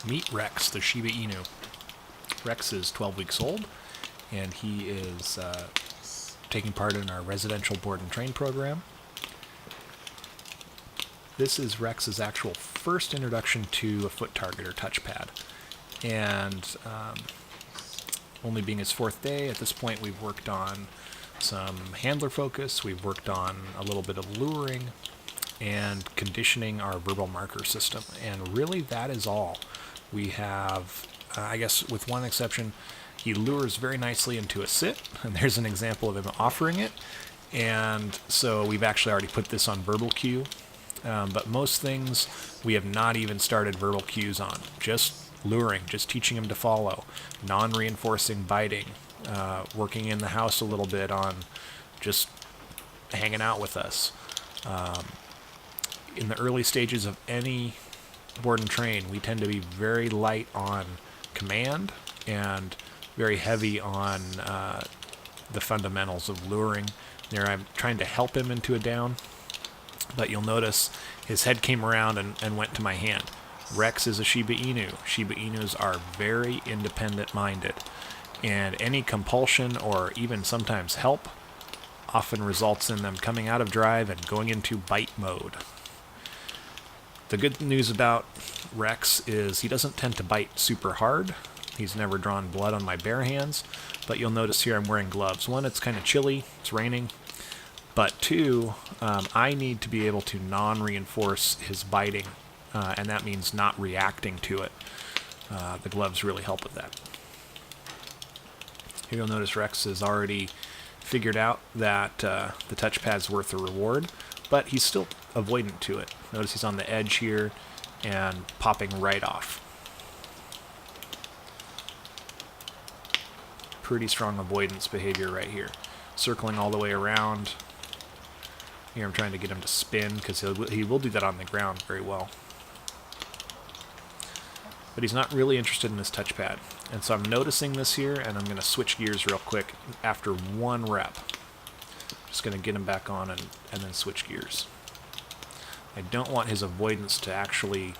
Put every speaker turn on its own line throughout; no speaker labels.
Meet Rex, the Shiba Inu. Rex is 12 weeks old, and he is taking part in our residential board and train program. This is Rex's actual first introduction to a foot target or touchpad. And only being his fourth day, at this point we've worked on some handler focus, we've worked on a little bit of luring, and conditioning our verbal marker system. And really that is all. We have, I guess with one exception, he lures very nicely into a sit, and there's an example of him offering it. And so we've actually already put this on verbal cue. But most things we have not even started verbal cues on. Just luring, just teaching him to follow, non-reinforcing biting, working in the house a little bit on just hanging out with us. In the early stages of any board and train, we tend to be very light on command and very heavy on the fundamentals of luring. There I'm trying to help him into a down, but you'll notice his head came around and went to my hand. Rex is a Shiba Inu. Shiba Inus are very independent-minded, and any compulsion or even sometimes help often results in them coming out of drive and going into bite mode. The good news about Rex is he doesn't tend to bite super hard. He's never drawn blood on my bare hands, but you'll notice here I'm wearing gloves. One, it's kind of chilly, it's raining, but two, I need to be able to non-reinforce his biting, and that means not reacting to it. The gloves really help with that. Here you'll notice Rex has already figured out that the touchpad's worth a reward, but he's still avoidant to it. Notice he's on the edge here and popping right off. Pretty strong avoidance behavior right here. Circling all the way around. Here I'm trying to get him to spin because he will do that on the ground very well. But he's not really interested in this touchpad. And so I'm noticing this here, and I'm going to switch gears real quick after one rep. Just going to get him back on and then switch gears. I don't want his avoidance to actually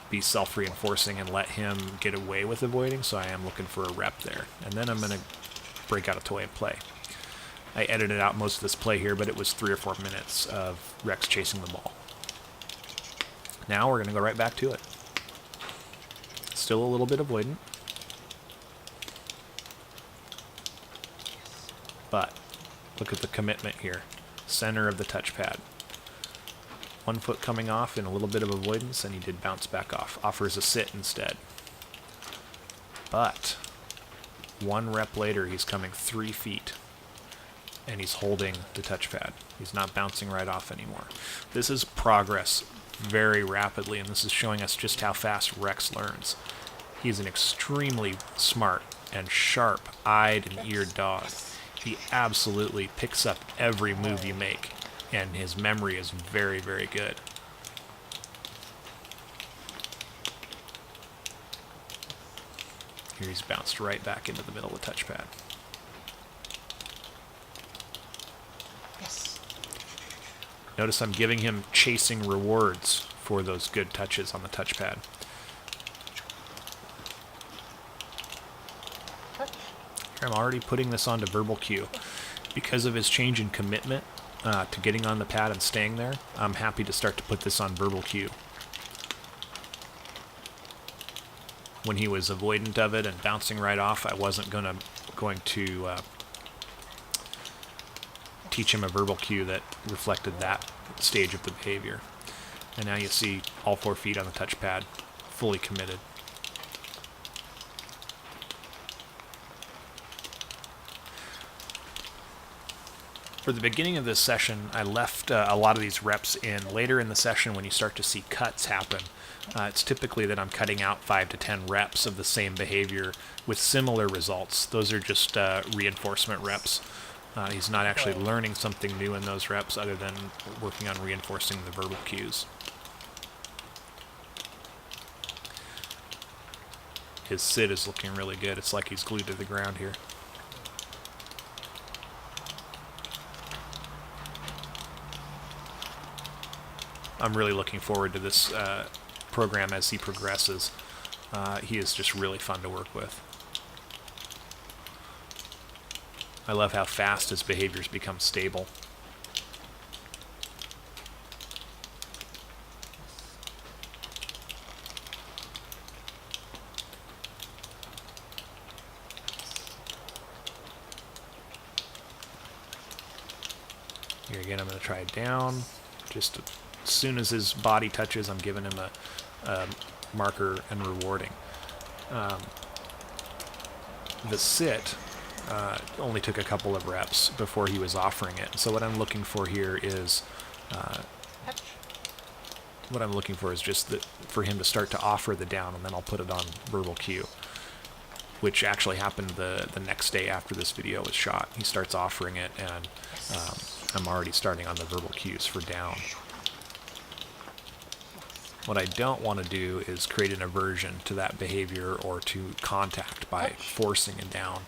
be self-reinforcing and let him get away with avoiding, so I am looking for a rep there. And then I'm going to break out a toy and play. I edited out most of this play here, but it was 3 or 4 minutes of Rex chasing the ball. Now we're going to go right back to it. Still a little bit avoidant. But look at the commitment here. Center of the touchpad. 1 foot coming off in a little bit of avoidance, and he did bounce back off. Offers a sit instead. But 1 rep later, he's coming 3 feet. And he's holding the touchpad. He's not bouncing right off anymore. This is progress very rapidly, and this is showing us just how fast Rex learns. He's an extremely smart and sharp-eyed and eared dog. He absolutely picks up every move you make, and his memory is very, very good. Here he's bounced right back into the middle of the touchpad. Notice I'm giving him chasing rewards for those good touches on the touchpad. Here I'm already putting this onto verbal cue. Because of his change in commitment to getting on the pad and staying there, I'm happy to start to put this on verbal cue. When he was avoidant of it and bouncing right off, I wasn't going to teach him a verbal cue that reflected that stage of the behavior. And now you see all 4 feet on the touchpad, fully committed. For the beginning of this session, I left a lot of these reps in. Later in the session, when you start to see cuts happen, it's typically that I'm cutting out 5 to 10 reps of the same behavior with similar results. Those are just reinforcement reps. He's not actually learning something new in those reps other than working on reinforcing the verbal cues. His sit is looking really good. It's like he's glued to the ground here. I'm really looking forward to this program as he progresses. He is just really fun to work with. I love how fast his behaviors become stable. Here again, I'm going to try it down. Just as soon as his body touches, I'm giving him a marker and rewarding. The sit only took a couple of reps before he was offering it. So what I'm looking for here is just for him to start to offer the down, and then I'll put it on verbal cue, which actually happened the next day after this video was shot. He starts offering it, and I'm already starting on the verbal cues for down. What I don't want to do is create an aversion to that behavior or to contact by forcing it down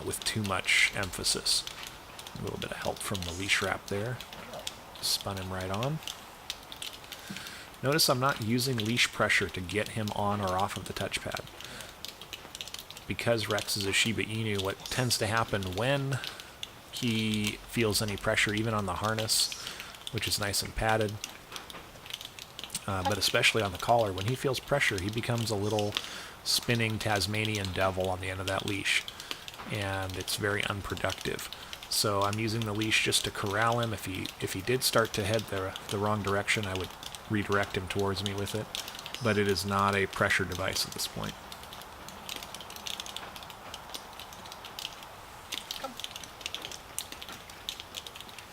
with too much emphasis. A little bit of help from the leash wrap there. Spun him right on. Notice I'm not using leash pressure to get him on or off of the touchpad. Because Rex is a Shiba Inu, what tends to happen when he feels any pressure, even on the harness, which is nice and padded, but especially on the collar, when he feels pressure, he becomes a little spinning Tasmanian devil on the end of that leash, and it's very unproductive. So I'm using the leash just to corral him. If he did start to head the wrong direction, I would redirect him towards me with it, but it is not a pressure device at this point.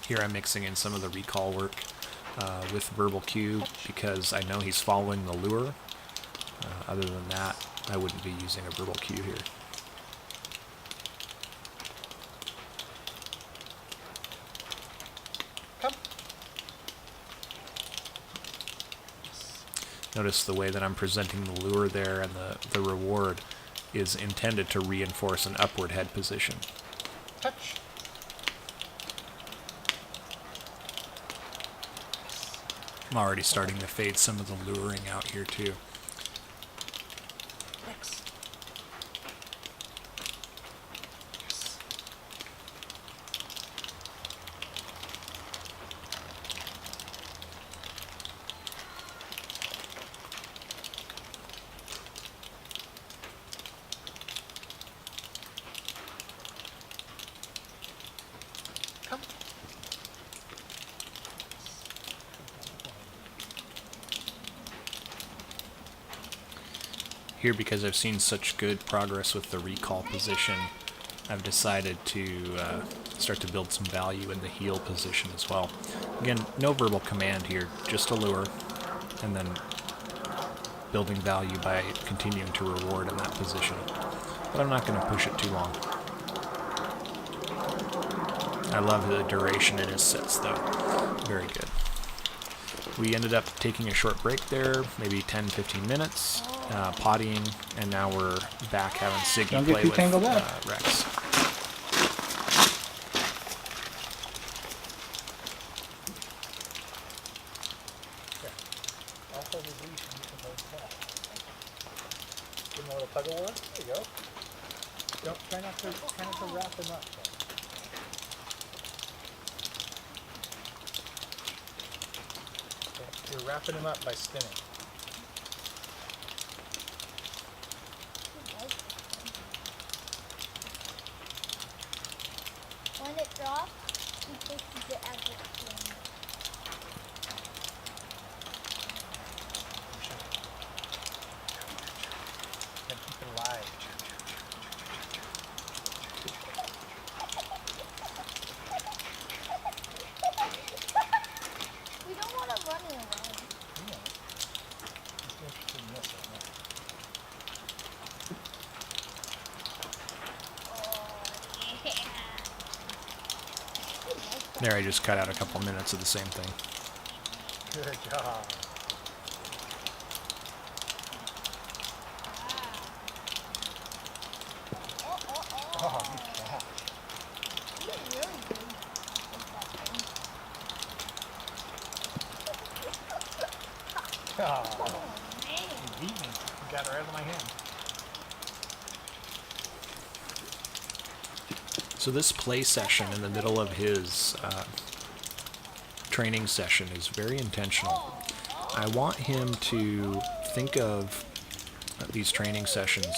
Here I'm mixing in some of the recall work with verbal cue because I know he's following the lure. Other than that, I wouldn't be using a verbal cue here.
Come.
Notice the way that I'm presenting the lure there, and the reward is intended to reinforce an upward head position.
Touch.
I'm already starting to fade some of the luring out here too.
X. Yes. Come.
Here, because I've seen such good progress with the recall position, I've decided to start to build some value in the heel position as well. Again, no verbal command here, just a lure, and then building value by continuing to reward in that position. But I'm not going to push it too long. I love the duration in his sits, though. Very good. We ended up taking a short break there, maybe 10-15 minutes, pottying, and now we're back having Siggy play with Rex.
I'll hold his leash and you can hold his back. Give him a little tug of war. There you go. Don't try not to wrap him up. Though. Okay, you're wrapping him up by spinning.
When it drops, he takes it as a swing.
And keep it alive.
We don't want to run it away.
Yeah. He's interested in this right now.
Oh, yeah.
There, I just cut out a couple minutes of the same thing.
Good job. Oh, you cat.
He's really good with that thing.
Oh. evening. Got her out of my hand.
So this play session in the middle of his training session is very intentional. I want him to think of these training sessions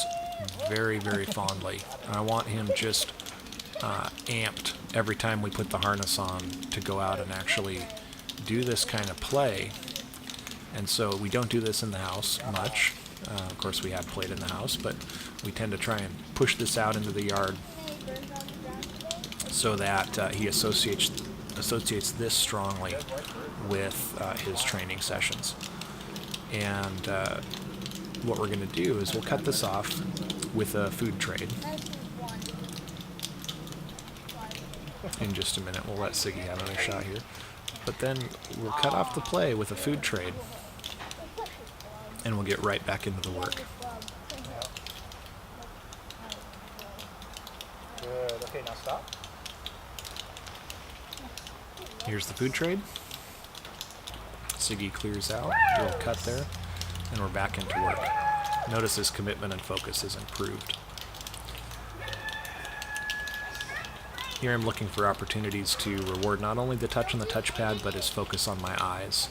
very, very fondly. And I want him just amped every time we put the harness on to go out and actually do this kind of play. And so we don't do this in the house much. Of course, we have played in the house, but we tend to try and push this out into the yard so that he associates this strongly with his training sessions. And what we're going to do is we'll cut this off with a food trade. In just a minute, we'll let Siggy have another shot here. But then we'll cut off the play with a food trade, and we'll get right back into the work.
Good. Okay, now stop.
Here's the food trade. Siggy clears out, little cut there, and we're back into work. Notice his commitment and focus is improved. Here I'm looking for opportunities to reward not only the touch on the touchpad, but his focus on my eyes.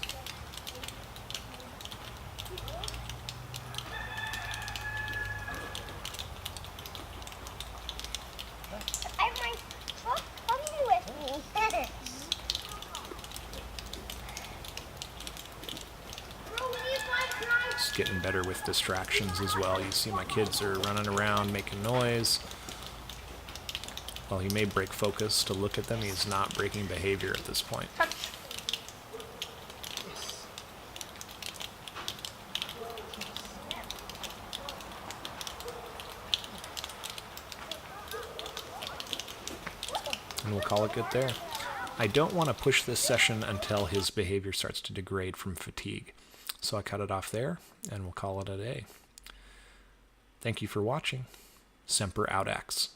Just getting better with distractions as well. You see my kids are running around making noise. While he may break focus to look at them, he is not breaking behavior at this point. And we'll call it good there. I don't want to push this session until his behavior starts to degrade from fatigue. So I cut it off there, and we'll call it a day. Thank you for watching. Semper Audax.